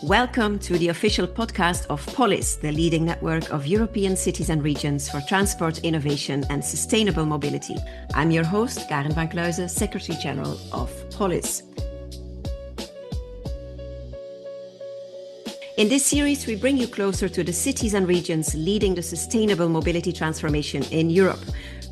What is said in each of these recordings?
Welcome to the official podcast of POLIS, the leading network of European cities and regions for transport, innovation and sustainable mobility. I'm your host, Karen Vancluysen, Secretary General of POLIS. In this series, we bring you closer to the cities and regions leading the sustainable mobility transformation in Europe.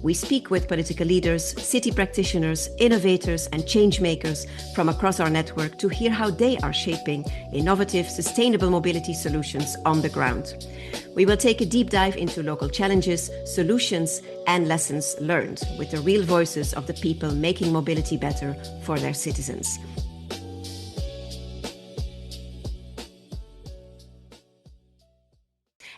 We speak with political leaders, city practitioners, innovators and change makers from across our network to hear how they are shaping innovative, sustainable mobility solutions on the ground. We will take a deep dive into local challenges, solutions and lessons learned with the real voices of the people making mobility better for their citizens.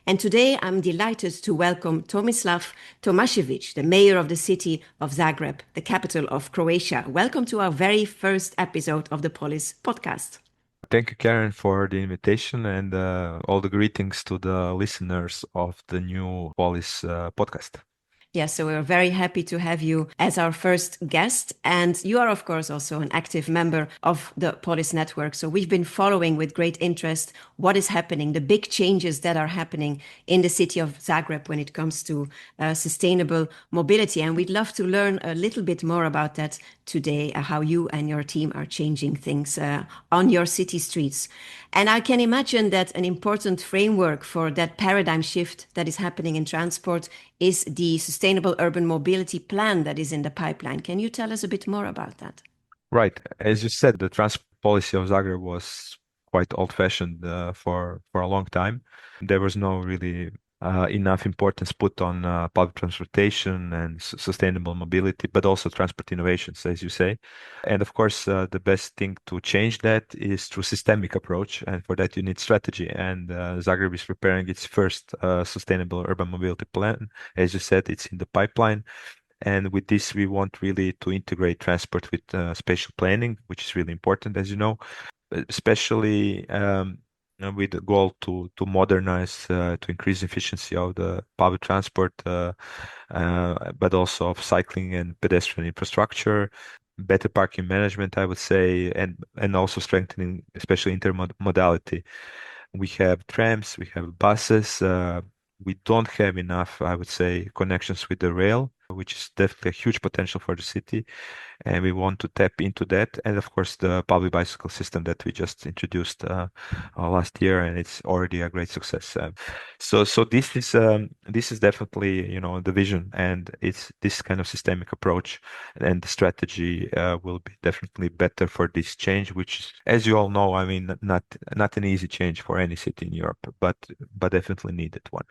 And today I'm delighted to welcome Tomislav Tomašević, the mayor of the city of Zagreb, the capital of Croatia. Welcome to our very first episode of the POLIS Podcast. Thank you, Karen, for the invitation and all the greetings to the listeners of the new POLIS Podcast. Yes, so we're very happy to have you as our first guest. And you are, of course, also an active member of the POLIS network. So we've been following with great interest what is happening, the big changes that are happening in the city of Zagreb when it comes to sustainable mobility. And we'd love to learn a little bit more about that today, how you and your team are changing things on your city streets. And I can imagine that an important framework for that paradigm shift that is happening in transport is the Sustainable Urban Mobility Plan that is in the pipeline. Can you tell us a bit more about that? Right. As you said, the transport policy of Zagreb was quite old-fashioned for a long time. There was no really enough importance put on public transportation and sustainable mobility, but also transport innovations, as you say. And of course, the best thing to change that is through systemic approach. And for that, you need strategy. And Zagreb is preparing its first sustainable urban mobility plan. As you said, it's in the pipeline. And with this, we want really to integrate transport with spatial planning, which is really important, as you know, especially with the goal to modernize, to increase efficiency of the public transport, but also of cycling and pedestrian infrastructure, better parking management, I would say, and also strengthening, especially intermodality. We have trams, we have buses. We don't have enough, I would say, connections with the rail, which is definitely a huge potential for the city. And we want to tap into that. And of course, the public bicycle system that we just introduced last year, and it's already a great success. So this is definitely, the vision, and it's this kind of systemic approach, and the strategy will be definitely better for this change, which is, as you all know, I mean, not an easy change for any city in Europe, but definitely needed one.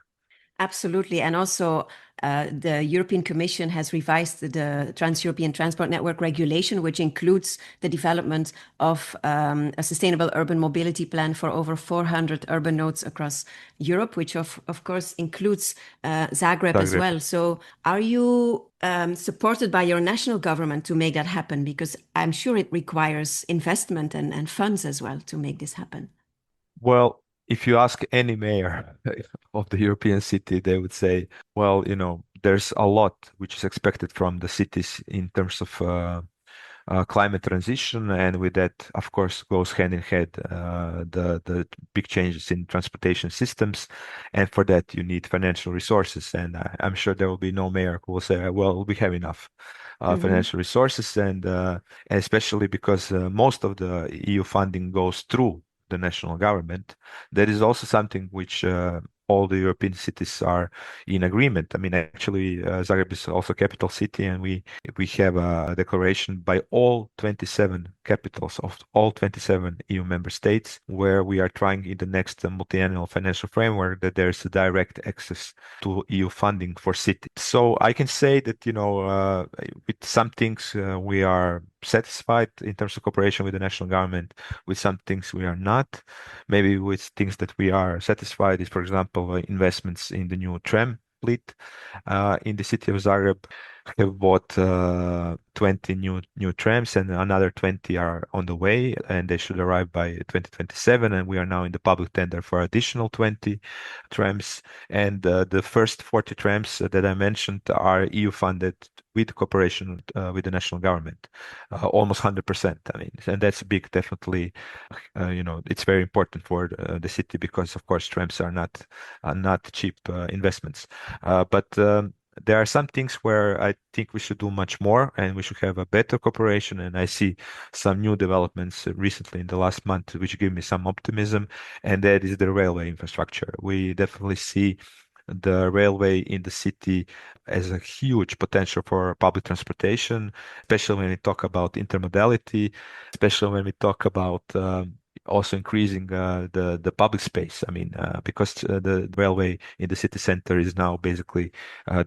Absolutely. And also the European Commission has revised the Trans-European Transport Network regulation, which includes the development of a sustainable urban mobility plan for over 400 urban nodes across Europe, which of course includes Zagreb as well. So are you supported by your national government to make that happen? Because I'm sure it requires investment and funds as well to make this happen. Well, if you ask any mayor of the European city, they would say, well, there's a lot which is expected from the cities in terms of climate transition, and with that, of course, goes hand in hand the big changes in transportation systems, and for that you need financial resources. And I'm sure there will be no mayor who will say, well, we have enough financial resources, and especially because most of the EU funding goes through the national government. That is also something which all the European cities are in agreement. I mean, actually, Zagreb is also a capital city, and we have a declaration by all 27 capitals of all 27 EU member states, where we are trying in the next multi-annual financial framework that there's a direct access to EU funding for cities. So I can say that, with some things we are satisfied in terms of cooperation with the national government. With some things we are not. Maybe with things that we are satisfied is, for example, investments in the new tram fleet in the city of Zagreb. have bought 20 new trams, and another 20 are on the way, and they should arrive by 2027. And we are now in the public tender for additional 20 trams. And the first 40 trams that I mentioned are EU funded with cooperation with the national government, almost 100%. I mean, and that's big, definitely. It's very important for the city because, of course, trams are not cheap investments. But there are some things where I think we should do much more and we should have a better cooperation. And I see some new developments recently in the last month, which give me some optimism. And that is the railway infrastructure. We definitely see the railway in the city as a huge potential for public transportation, especially when we talk about intermodality, especially when we talk about also increasing the public space. I mean, because the railway in the city center is now basically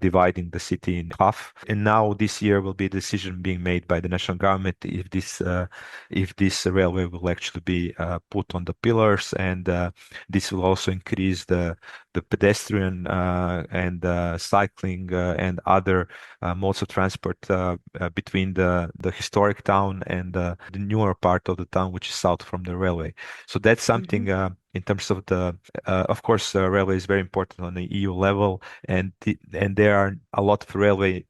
dividing the city in half, and now this year will be a decision being made by the national government if this railway will actually be put on the pillars, and this will also increase the pedestrian and cycling and other modes of transport between the historic town and the newer part of the town, which is south from the railway. So that's something in terms of of course, railway is very important on the EU level, and there are a lot of railway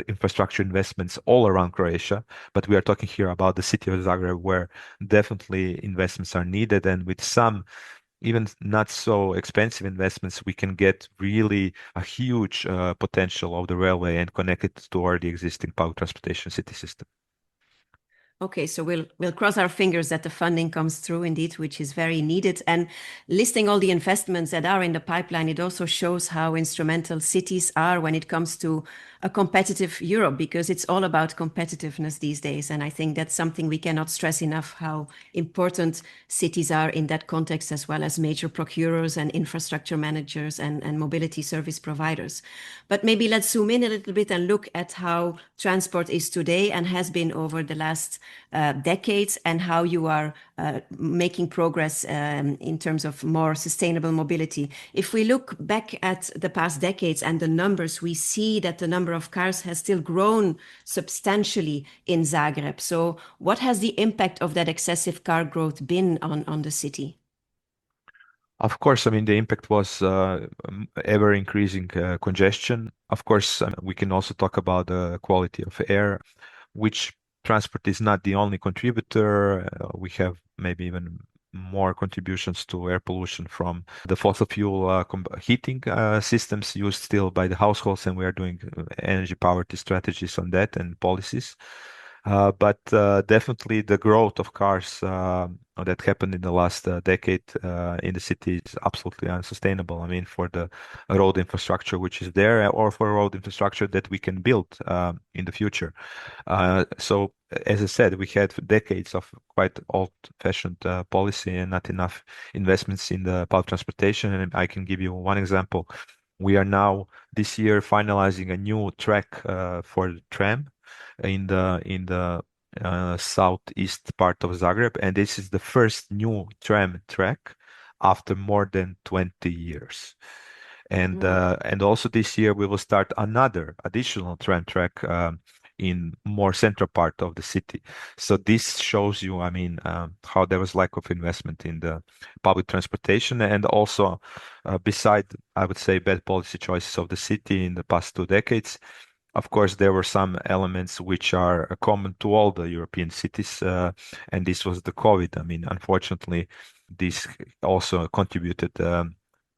infrastructure investments all around Croatia. But we are talking here about the city of Zagreb, where definitely investments are needed, and with some even not so expensive investments, we can get really a huge potential of the railway and connect it to already existing public transportation city system. Okay, so we'll cross our fingers that the funding comes through indeed, which is very needed. And listing all the investments that are in the pipeline, it also shows how instrumental cities are when it comes to a competitive Europe, because it's all about competitiveness these days. And I think that's something we cannot stress enough, how important cities are in that context, as well as major procurers and infrastructure managers and mobility service providers. But maybe let's zoom in a little bit and look at how transport is today and has been over the last decades, and how you are making progress in terms of more sustainable mobility. If we look back at the past decades and the numbers, we see that the number of cars has still grown substantially in Zagreb. So what has the impact of that excessive car growth been on the city? Of course, I mean, the impact was ever increasing congestion. Of course, we can also talk about the quality of air, which transport is not the only contributor. We have maybe even more contributions to air pollution from the fossil fuel heating systems used still by the households, and we are doing energy poverty strategies on that and policies. But definitely the growth of cars that happened in the last decade in the city is absolutely unsustainable. I mean, for the road infrastructure which is there, or for road infrastructure that we can build in the future. So, as I said, we had decades of quite old-fashioned policy and not enough investments in the public transportation. And I can give you one example. We are now this year finalizing a new track for the tram in the southeast part of Zagreb, and this is the first new tram track after more than 20 years. And also this year we will start another additional tram track in more central part of the city. So this shows you, I mean, how there was lack of investment in the public transportation, and also beside, I would say, bad policy choices of the city in the past 2 decades. Of course, there were some elements which are common to all the European cities, and this was the COVID. I mean, unfortunately, this also contributed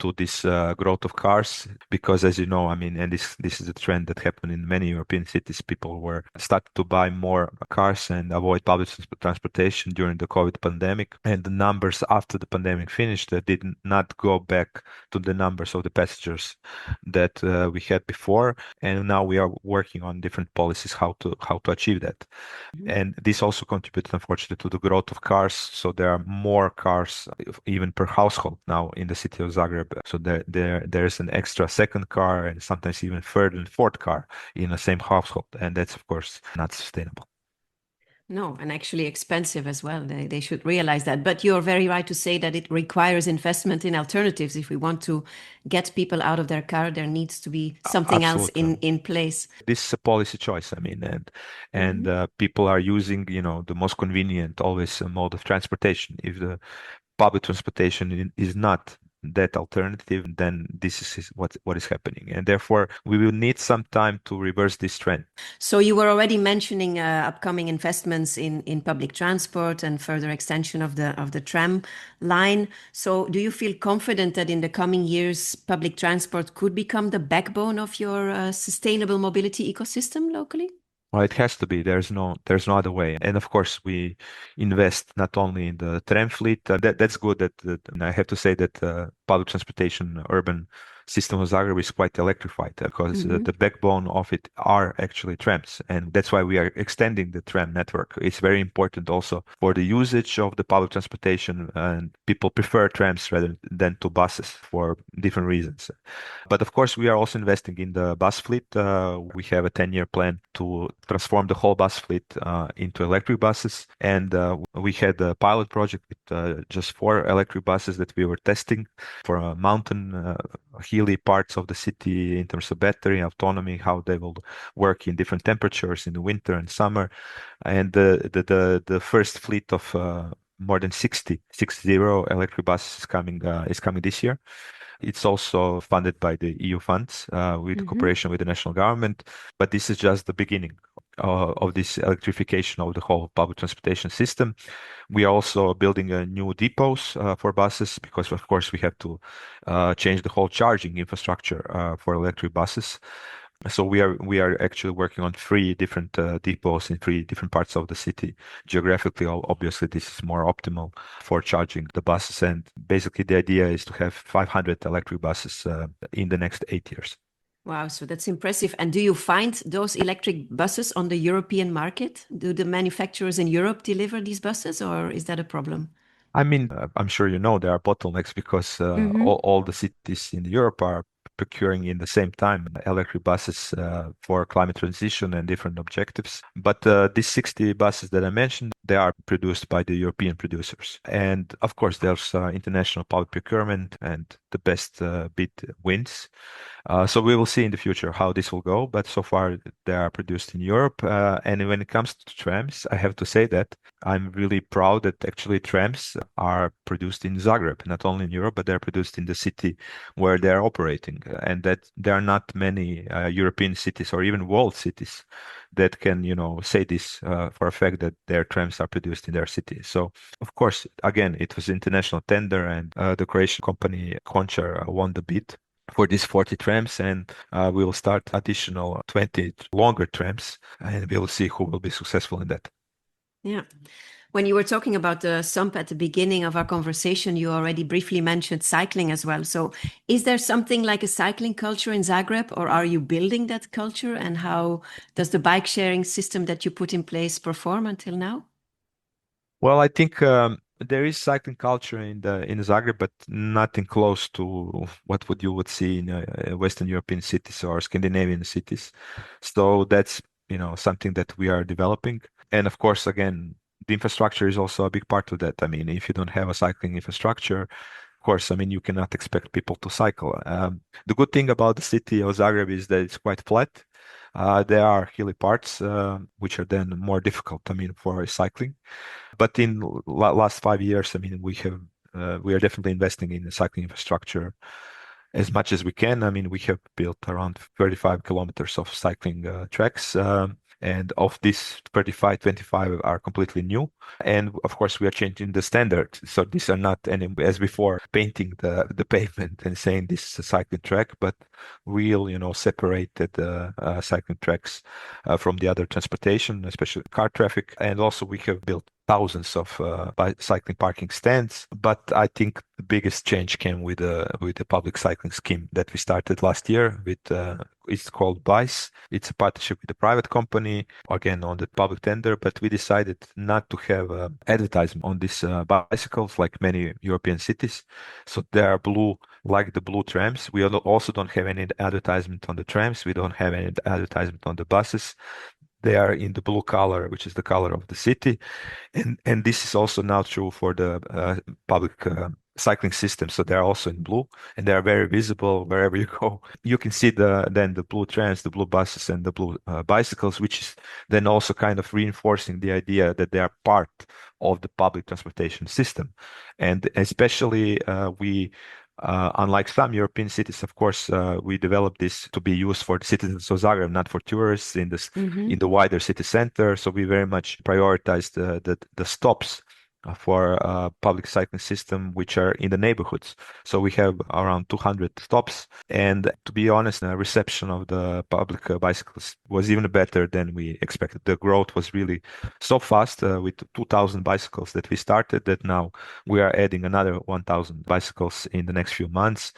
to this growth of cars, because, as you know, I mean, and this is a trend that happened in many European cities. People were started to buy more cars and avoid public transportation during the COVID pandemic, and the numbers after the pandemic finished did not go back to the numbers of the passengers that we had before. And now we are working on different policies how to achieve that. And this also contributed, unfortunately, to the growth of cars. So there are more cars even per household now in the city of Zagreb. So there's an extra second car, and sometimes even third and fourth car in the same household, and that's of course not sustainable. No, and actually expensive as well. They should realize that. But you're very right to say that it requires investment in alternatives. If we want to get people out of their car, there needs to be something else Absolutely. in place. This is a policy choice. I mean, and Hmm. people are using, the most convenient always mode of transportation. If the public transportation is not that alternative, then this is what is happening, and therefore we will need some time to reverse this trend. So you were already mentioning upcoming investments in public transport and further extension of the tram line. So do you feel confident that in the coming years, public transport could become the backbone of your sustainable mobility ecosystem locally? Well, it has to be. There's no other way. And of course, we invest not only in the tram fleet. That's good. And I have to say that public transportation, urban system of Zagreb is quite electrified because Hmm. the backbone of it are actually trams, and that's why we are extending the tram network. It's very important also for the usage of the public transportation, and people prefer trams rather than to buses for different reasons. But of course, we are also investing in the bus fleet. We have a 10-year plan to transform the whole bus fleet into electric buses. And we had a pilot project with just 4 electric buses that we were testing for mountain, hilly parts of the city in terms of battery autonomy, how they will work in different temperatures in the winter and summer. And the first fleet of more than 60 electric buses is coming this year. It's also funded by the EU funds with Hmm. cooperation with the national government. But this is just the beginning of this electrification of the whole public transportation system. We are also building new depots for buses because, of course, we have to change the whole charging infrastructure for electric buses. So we are actually working on 3 different depots in 3 different parts of the city. Geographically, obviously, this is more optimal for charging the buses. And basically, the idea is to have 500 electric buses in the next 8 years. Wow, so that's impressive. And do you find those electric buses on the European market? Do the manufacturers in Europe deliver these buses, or is that a problem? I mean, I'm sure you know there are bottlenecks because Hmm. all the cities in Europe are procuring in the same time electric buses for climate transition and different objectives. But these 60 buses that I mentioned, they are produced by the European producers. And of course, there's international public procurement and the best bid wins. So we will see in the future how this will go, but so far they are produced in Europe. And when it comes to trams, I have to say that I'm really proud that actually trams are produced in Zagreb, not only in Europe, but they're produced in the city where they're operating. And that there are not many European cities or even world cities that can, say this for a fact that their trams are produced in their city. So, of course, again, it was international tender, and the Croatian company Končar won the bid for these 40 trams, and we will start additional 20 longer trams, and we will see who will be successful in that. Yeah. When you were talking about the SUMP at the beginning of our conversation, you already briefly mentioned cycling as well. So, is there something like a cycling culture in Zagreb, or are you building that culture? And how does the bike sharing system that you put in place perform until now? Well, I think there is cycling culture in Zagreb, but nothing close to what would you would see in Western European cities or Scandinavian cities. So that's something that we are developing, and of course, again, the infrastructure is also a big part of that. I mean, if you don't have a cycling infrastructure, of course, I mean, you cannot expect people to cycle. The good thing about the city of Zagreb is that it's quite flat. There are hilly parts, which are then more difficult, I mean, for cycling. But in last 5 years, I mean, we are definitely investing in the cycling infrastructure as much as we can. I mean, we have built around 35 kilometers of cycling tracks. And of these 35, 25 are completely new. And of course, we are changing the standard. So these are not any, as before, painting the pavement and saying this is a cycling track, but real, separated cycling tracks from the other transportation, especially car traffic. And also, we have built thousands of cycling parking stands. But I think the biggest change came with the public cycling scheme that we started last year. It's called BICE. It's a partnership with a private company, again on the public tender. But we decided not to have advertisement on these bicycles like many European cities. So they are blue, like the blue trams. We also don't have any advertisement on the trams. We don't have any advertisement on the buses. They are in the blue color, which is the color of the city. And this is also now true for the public cycling system. So they're also in blue and they are very visible wherever you go. You can see the blue trams, the blue buses, and the blue bicycles, which is then also kind of reinforcing the idea that they are part of the public transportation system. And especially unlike some European cities, of course, we developed this to be used for the citizens of Zagreb, not for tourists in this in the wider city center. So we very much prioritize the stops for public cycling system which are in the neighborhoods. So we have around 200 stops, and to be honest, the reception of the public bicycles was even better than we expected. The growth was really so fast with 2,000 bicycles that we started, that now we are adding another 1,000 bicycles in the next few months.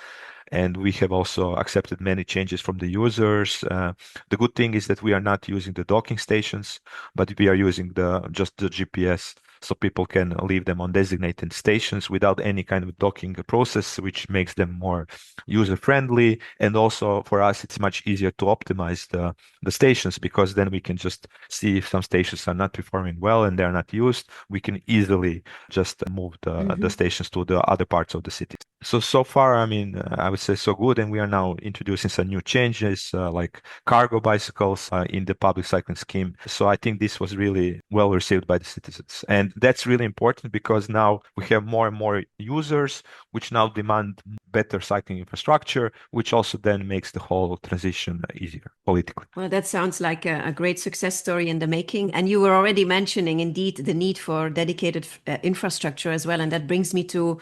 And we have also accepted many changes from the users. The good thing is that we are not using the docking stations, but we are using just the GPS, so people can leave them on designated stations without any kind of docking process, which makes them more user friendly. And also for us, it's much easier to optimize the stations, because then we can just see if some stations are not performing well and they're not used. We can easily just move the stations to the other parts of the city. So far, I mean, I would say so good. And we are now introducing some new changes like cargo bicycles in the public cycling scheme. So I think this was really well received by the citizens. And that's really important, because now we have more and more users, which now demand better cycling infrastructure, which also then makes the whole transition easier politically. Well, that sounds like a great success story in the making. And you were already mentioning, indeed, the need for dedicated infrastructure as well. And that brings me to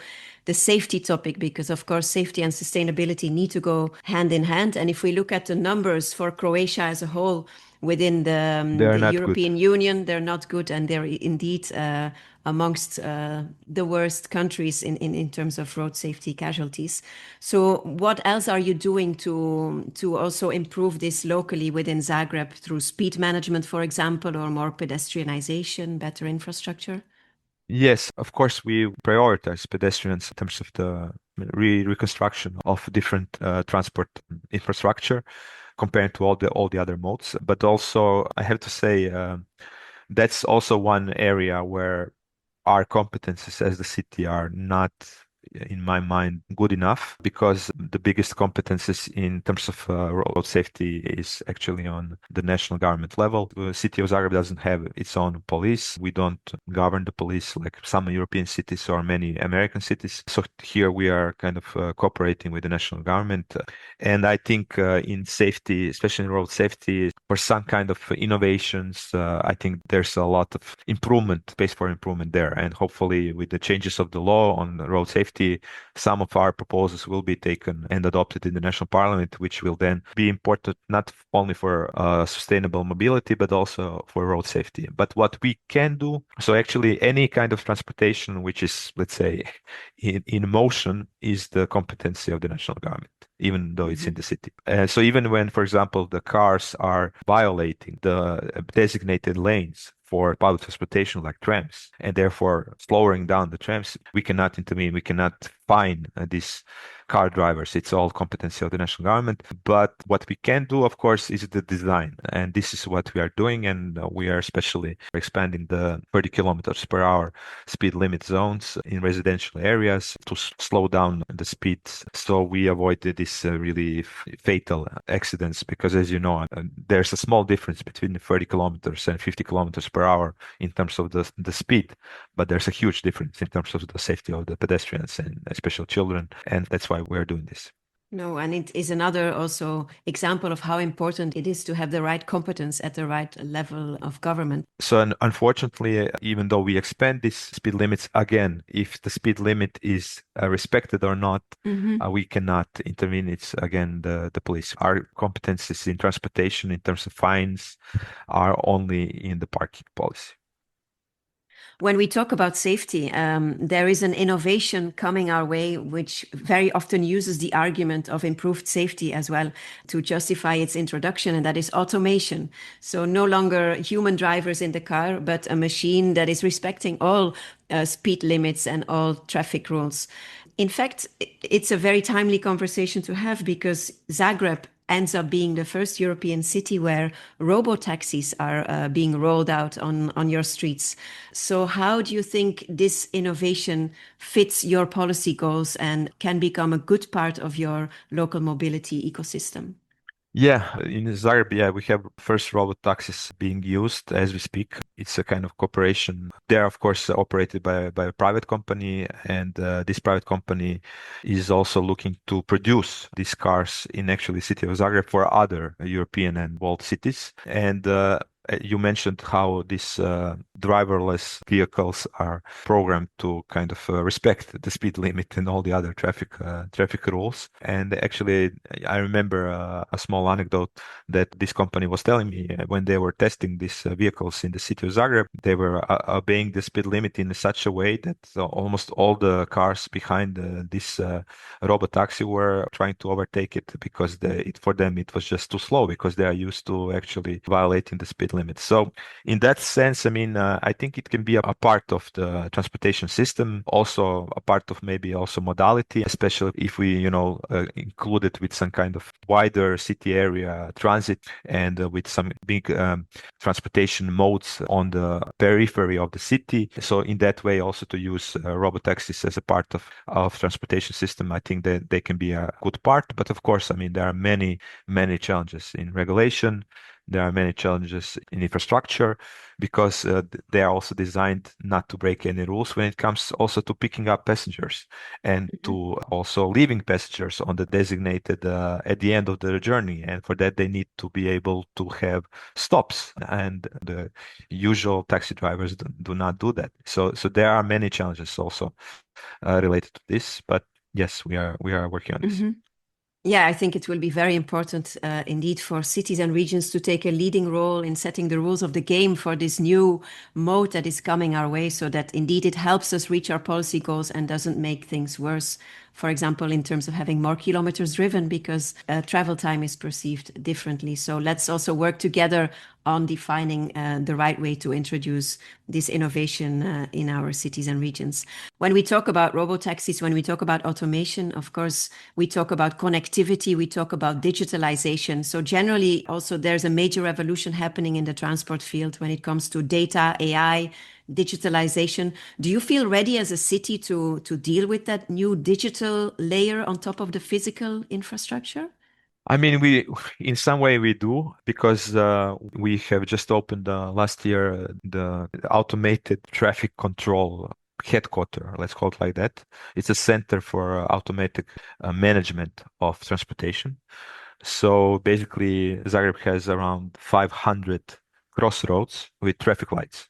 the safety topic, because, of course, safety and sustainability need to go hand in hand. And if we look at the numbers for Croatia as a whole within the European Union, they're not good. And they're indeed amongst the worst countries in terms of road safety casualties. So what else are you doing to also improve this locally within Zagreb, through speed management, for example, or more pedestrianization, better infrastructure? Yes, of course, we prioritize pedestrians in terms of the reconstruction of different transport infrastructure compared to all the other modes. But also, I have to say, that's also one area where our competences as the city are not, in my mind, good enough, because the biggest competences in terms of road safety is actually on the national government level. The city of Zagreb doesn't have its own police. We don't govern the police like some European cities or many American cities. So here we are kind of cooperating with the national government. And I think in safety, especially in road safety, for some kind of innovations, I think there's a lot of space for improvement there. And hopefully with the changes of the law on road safety, some of our proposals will be taken and adopted in the national parliament, which will then be important not only for sustainable mobility, but also for road safety. But what we can do, so actually any kind of transportation which is, let's say, in motion, is the competency of the national government, even though it's in the city. So even when, for example, the cars are violating the designated lanes for public transportation like trams, and therefore slowing down the trams, we cannot intervene. We cannot fine these car drivers. It's all competency of the national government. But what we can do, of course, is the design. And this is what we are doing. And we are especially expanding the 30 kilometers per hour speed limit zones in residential areas to slow down the speeds. So we avoided this really fatal accidents, because as you know, there's a small difference between 30 kilometers and 50 kilometers per hour in terms of the speed. But there's a huge difference in terms of the safety of the pedestrians and especially children. And that's why we're doing this. No, and it is another also example of how important it is to have the right competence at the right level of government. So unfortunately, even though we expand these speed limits, again, if the speed limit is respected or not, we cannot intervene. It's again the police. Our competencies in transportation in terms of fines are only in the parking policy. When we talk about safety, there is an innovation coming our way, which very often uses the argument of improved safety as well to justify its introduction, and that is automation. So no longer human drivers in the car, but a machine that is respecting all speed limits and all traffic rules. In fact, it's a very timely conversation to have, because Zagreb ends up being the first European city where robotaxis are being rolled out on your streets. So how do you think this innovation fits your policy goals and can become a good part of your local mobility ecosystem? Yeah, in Zagreb, yeah, we have first robot taxis being used as we speak. It's a kind of cooperation. They're, of course, operated by a private company, and this private company is also looking to produce these cars in actually city of Zagreb for other European and world cities. And you mentioned how these driverless vehicles are programmed to kind of respect the speed limit and all the other traffic rules. And actually, I remember a small anecdote that this company was telling me when they were testing these vehicles in the city of Zagreb. They were obeying the speed limit in such a way that almost all the cars behind this robot taxi were trying to overtake it because for them it was just too slow because they are used to actually violating the speed limit. So in that sense, I mean, I think it can be a part of the transportation system, also a part of maybe also modality, especially if we, include it with some kind of wider city area transit and with some big transportation modes on the periphery of the city. So in that way, also to use robot taxis as a part of transportation system, I think that they can be a good part. But of course, I mean, there are many challenges in regulation. There are many challenges in infrastructure because they are also designed not to break any rules when it comes also to picking up passengers and to also leaving passengers on the designated at the end of their journey. And for that, they need to be able to have stops. And the usual taxi drivers do not do that. So there are many challenges also related to this. But yes, we are working on this. Yeah, I think it will be very important indeed for cities and regions to take a leading role in setting the rules of the game for this new mode that is coming our way so that indeed it helps us reach our policy goals and doesn't make things worse. For example, in terms of having more kilometers driven because travel time is perceived differently. So let's also work together on defining the right way to introduce this innovation in our cities and regions. When we talk about robotaxis, when we talk about automation, of course, we talk about connectivity, we talk about digitalization. So generally, also, there's a major revolution happening in the transport field when it comes to data, AI, digitalization. Do you feel ready as a city to deal with that new digital layer on top of the physical infrastructure? I mean, in some way we do because we have just opened last year the automated traffic control headquarter, let's call it like that. It's a center for automatic management of transportation. So basically, Zagreb has around 500 crossroads with traffic lights.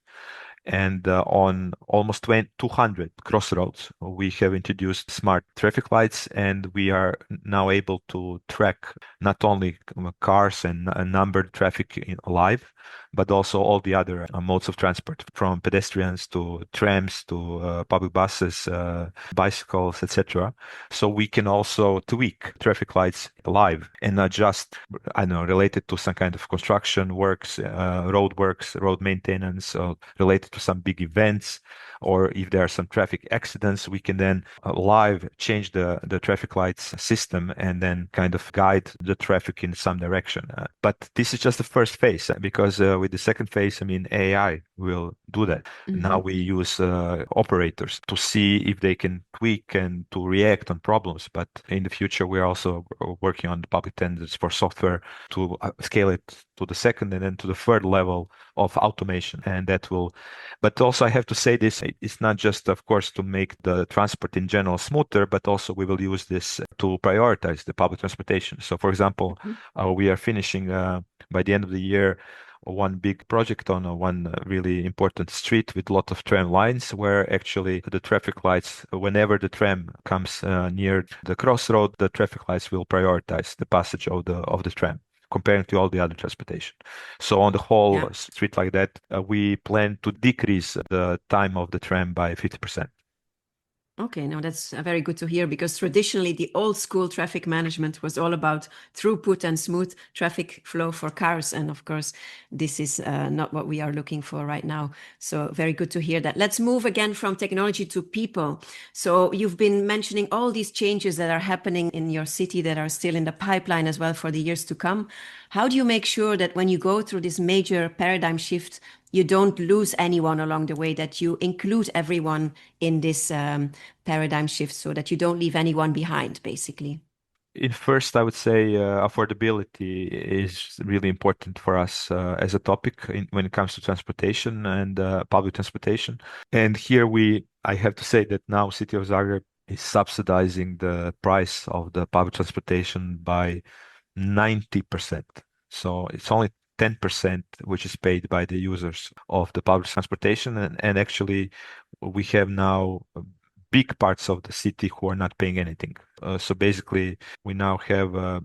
And on almost 200 crossroads, we have introduced smart traffic lights, and we are now able to track not only cars and numbered traffic live, but also all the other modes of transport, from pedestrians to trams to public buses, bicycles, etc. So we can also tweak traffic lights live and adjust, I don't know, related to some kind of construction works, road maintenance, related to some big events, or if there are some traffic accidents, we can then live change the traffic lights system and then kind of guide the traffic in some direction. But this is just the first phase because with the second phase, I mean, AI will do that. Now we use operators to see if they can tweak and to react on problems. But in the future, we're also working on the public tenders for software to scale it to the second and then to the third level of automation. And that will, but also I have to say this, it's not just, of course, to make the transport in general smoother, but also we will use this to prioritize the public transportation. So, for example, we are finishing by the end of the year one big project on one really important street with a lot of tram lines where actually the traffic lights, whenever the tram comes near the crossroad, the traffic lights will prioritize the passage of the tram comparing to all the other transportation. So on the whole street like that, we plan to decrease the time of the tram by 50%. Okay, now that's very good to hear, because traditionally the old school traffic management was all about throughput and smooth traffic flow for cars. And of course, this is not what we are looking for right now. So very good to hear that. Let's move again from technology to people. So you've been mentioning all these changes that are happening in your city that are still in the pipeline as well for the years to come. How do you make sure that when you go through this major paradigm shift, you don't lose anyone along the way, that you include everyone in this paradigm shift so that you don't leave anyone behind, basically? In first, I would say affordability is really important for us as a topic when it comes to transportation and public transportation. And here I have to say that now City of Zagreb is subsidizing the price of the public transportation by 90%. So it's only 10% which is paid by the users of the public transportation. And actually, we have now big parts of the city who are not paying anything. So basically, we now have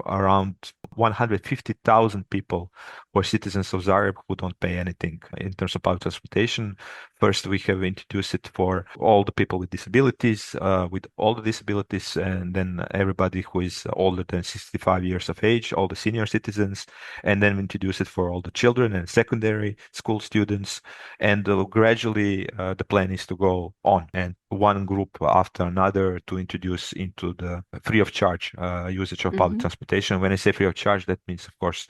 around 150,000 people who are citizens of Zagreb who don't pay anything in terms of public transportation. First, we have introduced it for all the people with disabilities, and then everybody who is older than 65 years of age, all the senior citizens, and then we introduce it for all the children and secondary school students. And gradually, the plan is to go on and one group after another to introduce into the free of charge usage of public transportation. When I say free of charge, that means, of course,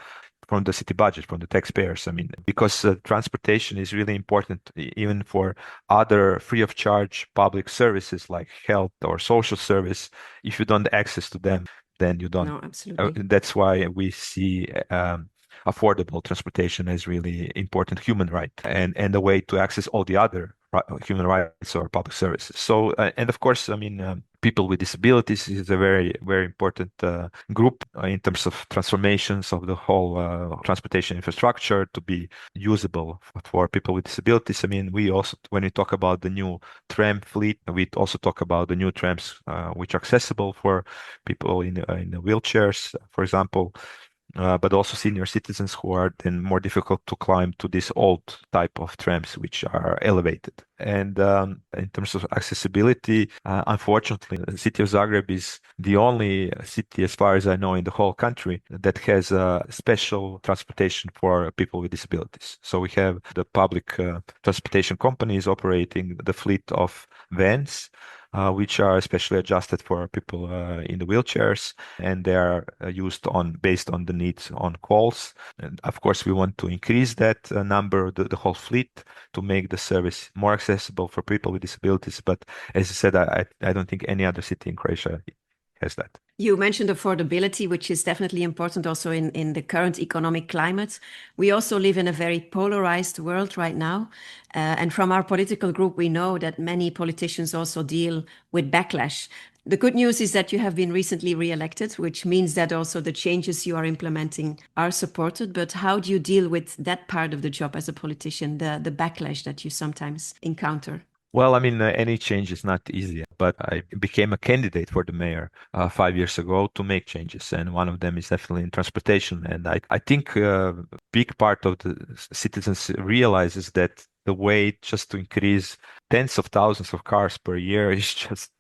from the city budget, from the taxpayers. I mean, because transportation is really important, even for other free of charge public services like health or social service. If you don't access to them, then you don't. No, absolutely. That's why we see affordable transportation as really important human right and a way to access all the other human rights or public services. So, and of course, I mean, people with disabilities is a very, very important group in terms of transformations of the whole transportation infrastructure to be usable for people with disabilities. I mean, we also, when we talk about the new tram fleet, we also talk about the new trams which are accessible for people in the wheelchairs, for example. But also senior citizens who are then more difficult to climb to this old type of trams, which are elevated. And in terms of accessibility, unfortunately, the city of Zagreb is the only city, as far as I know, in the whole country that has special transportation for people with disabilities. So we have the public transportation companies operating the fleet of vans, which are especially adjusted for people in the wheelchairs, and they are used based on the needs on calls. And of course, we want to increase that number, the whole fleet, to make the service more accessible for people with disabilities. But as I said, I don't think any other city in Croatia has that. You mentioned affordability, which is definitely important also in the current economic climate. We also live in a very polarized world right now. And from our political group, we know that many politicians also deal with backlash. The good news is that you have been recently re-elected, which means that also the changes you are implementing are supported. But how do you deal with that part of the job as a politician, the backlash that you sometimes encounter? Well, I mean, any change is not easy, but I became a candidate for the mayor 5 years ago to make changes. And one of them is definitely in transportation. And I think a big part of the citizens realizes that the way just to increase tens of thousands of cars per year is just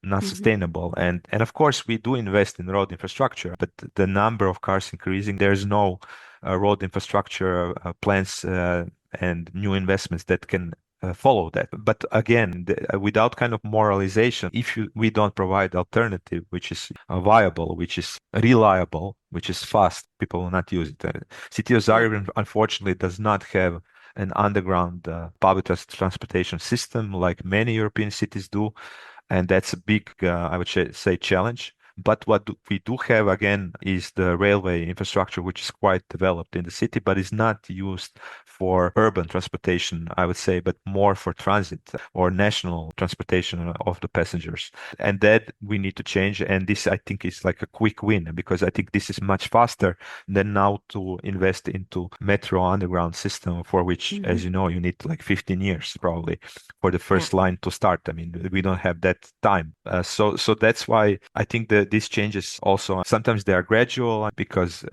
not sustainable. And of course, we do invest in road infrastructure, but the number of cars increasing, there's no road infrastructure plans and new investments that can follow that. But again, without kind of moralization, if we don't provide alternative, which is viable, which is reliable, which is fast, people will not use it. City of Zagreb, unfortunately, does not have an underground public transportation system like many European cities do. And that's a big, I would say, challenge. But what we do have, again, is the railway infrastructure, which is quite developed in the city, but is not used for urban transportation, I would say, but more for transit or national transportation of the passengers. And that we need to change. And this, I think, is like a quick win, because I think this is much faster than now to invest into metro underground system, for which, as you know, you need like 15 years probably for the first line to start. I mean, we don't have that time. So that's why I think that that these changes also sometimes they are gradual because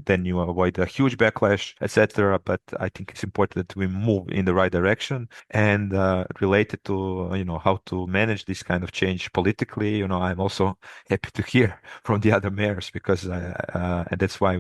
then you avoid a huge backlash, etc. But I think it's important that we move in the right direction. And related to how to manage this kind of change politically, I'm also happy to hear from the other mayors because and that's why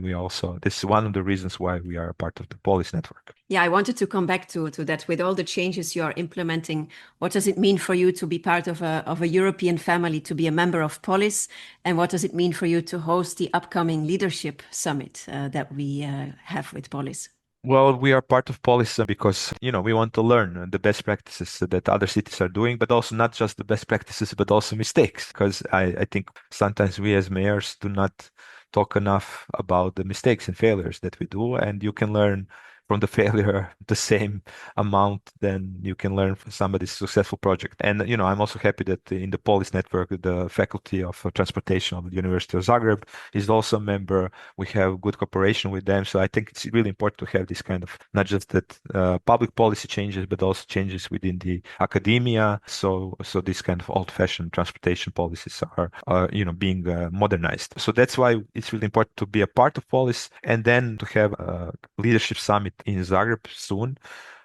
this is one of the reasons why we are a part of the POLIS network. Yeah, I wanted to come back to that. With all the changes you are implementing, what does it mean for you to be part of a European family, to be a member of POLIS? And what does it mean for you to host the upcoming leadership summit that we have with POLIS? Well, we are part of POLIS because, we want to learn the best practices that other cities are doing, but also not just the best practices, but also mistakes. Because I think sometimes we as mayors do not talk enough about the mistakes and failures that we do, and you can learn from the failure the same amount than you can learn from somebody's successful project. And I'm also happy that in the POLIS network, the faculty of transportation of the University of Zagreb is also a member. We have good cooperation with them, so I think it's really important to have this kind of not just that public policy changes, but also changes within the academia. So this kind of old-fashioned transportation policies are being modernized. So that's why it's really important to be a part of POLIS and then to have a leadership summit in Zagreb soon,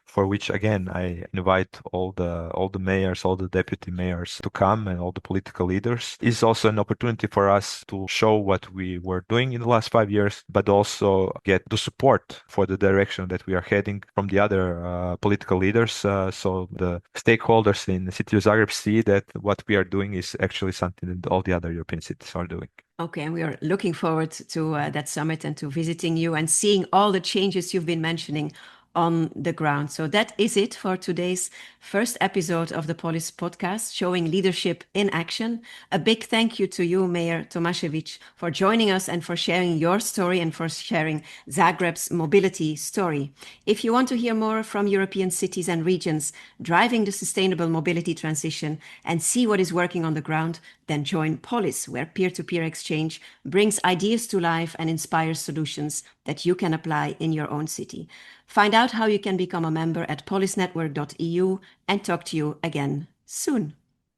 for which again I invite all the mayors, all the deputy mayors to come and all the political leaders. It's also an opportunity for us to show what we were doing in the last 5 years, but also get the support for the direction that we are heading from the other political leaders. So the stakeholders in the city of Zagreb see that what we are doing is actually something that all the other European cities are doing. Okay, and we are looking forward to that summit and to visiting you and seeing all the changes you've been mentioning on the ground. So that is it for today's first episode of the POLIS podcast, showing leadership in action. A big thank you to you, Mayor Tomašević, for joining us and for sharing your story and for sharing Zagreb's mobility story. If you want to hear more from European cities and regions driving the sustainable mobility transition and see what is working on the ground, then join POLIS, where peer-to-peer exchange brings ideas to life and inspires solutions that you can apply in your own city. Find out how you can become a member at polisnetwork.eu and talk to you again soon.